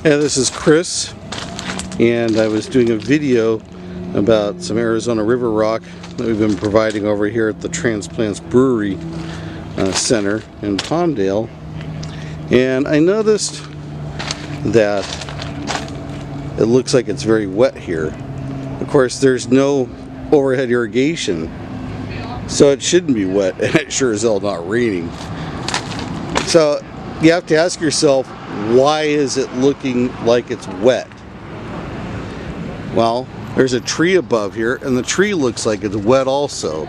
Hey, this is Chris, and I was doing a video about some Arizona river rock that we've been providing over here at the Transplants Brewery Center in Palmdale. And I noticed that it looks like it's very wet here. Of course, there's no overhead irrigation, so it shouldn't be wet, and it sure as hell not raining. So you have to ask yourself, why is it looking like it's wet? Well, there's a tree above here, and the tree looks like it's wet also.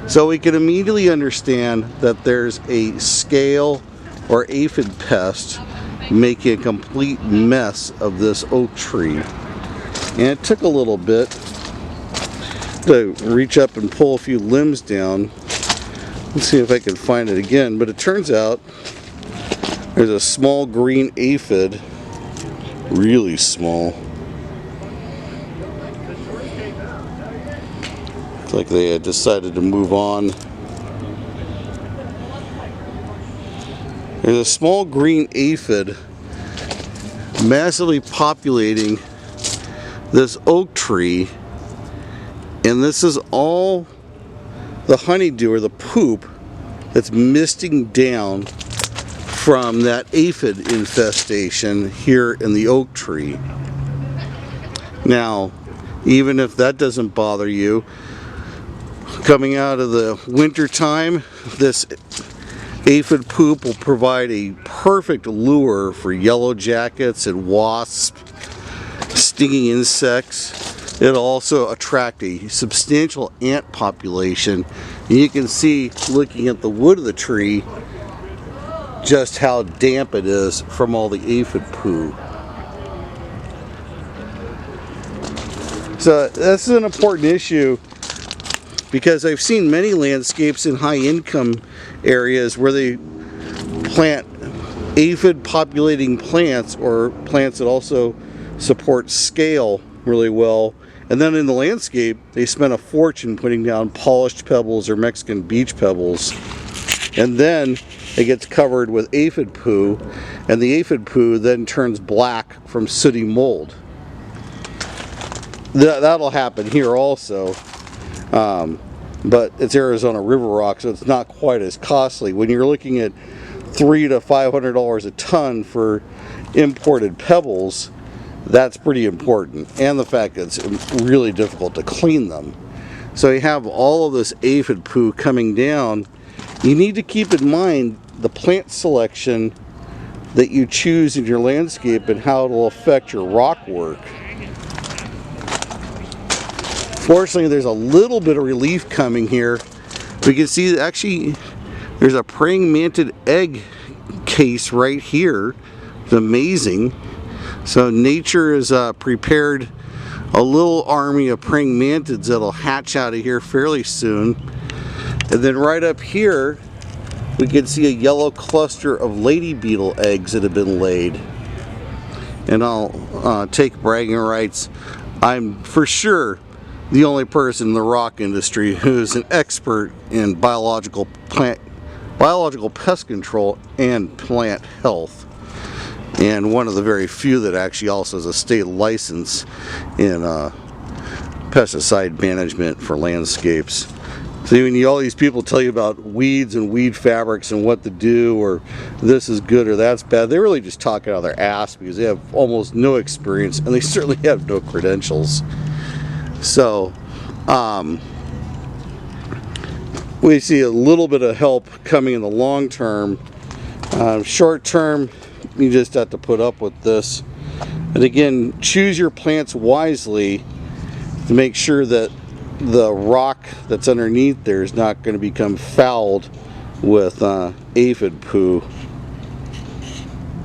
So we can immediately understand that there's a scale or aphid pest making a complete mess of this oak tree. And it took a little bit to reach up and pull a few limbs down. Let's see if I can find it again, but it turns out there's a small green aphid, really small. It's like they had decided to move on. There's a small green aphid massively populating this oak tree, and this is all the honeydew or the poop that's misting down from that aphid infestation here in the oak tree. Now, even if that doesn't bother you, coming out of the winter time, this aphid poop will provide a perfect lure for yellow jackets and wasps, stinging insects. It'll also attract a substantial ant population. And you can see, looking at the wood of the tree, just how damp it is from all the aphid poo. So this is an important issue, because I've seen many landscapes in high income areas where they plant aphid populating plants, or plants that also support scale really well, and then in the landscape they spend a fortune putting down polished pebbles or Mexican beach pebbles, and then it gets covered with aphid poo, and the aphid poo then turns black from sooty mold. That'll happen here also, but it's Arizona river rock, so it's not quite as costly. When you're looking at $300 to $500 a ton for imported pebbles, that's pretty important, and the fact that it's really difficult to clean them. So you have all of this aphid poo coming down. You need to keep in mind the plant selection that you choose in your landscape and how it will affect your rock work. Fortunately, there's a little bit of relief coming here. We can see that actually there's a praying mantis egg case right here. It's amazing. So nature has prepared a little army of praying mantids that'll hatch out of here fairly soon. And then right up here, we can see a yellow cluster of lady beetle eggs that have been laid. And I'll take bragging rights. I'm for sure the only person in the rock industry who's an expert in biological pest control and plant health, and one of the very few that actually also has a state license in pesticide management for landscapes. So when all these people tell you about weeds and weed fabrics and what to do, or this is good or that's bad, they really just talk out of their ass, because they have almost no experience and they certainly have no credentials. So we see a little bit of help coming in the long term. Short term, you just have to put up with this. And again, choose your plants wisely to make sure that the rock that's underneath there is not going to become fouled with aphid poo.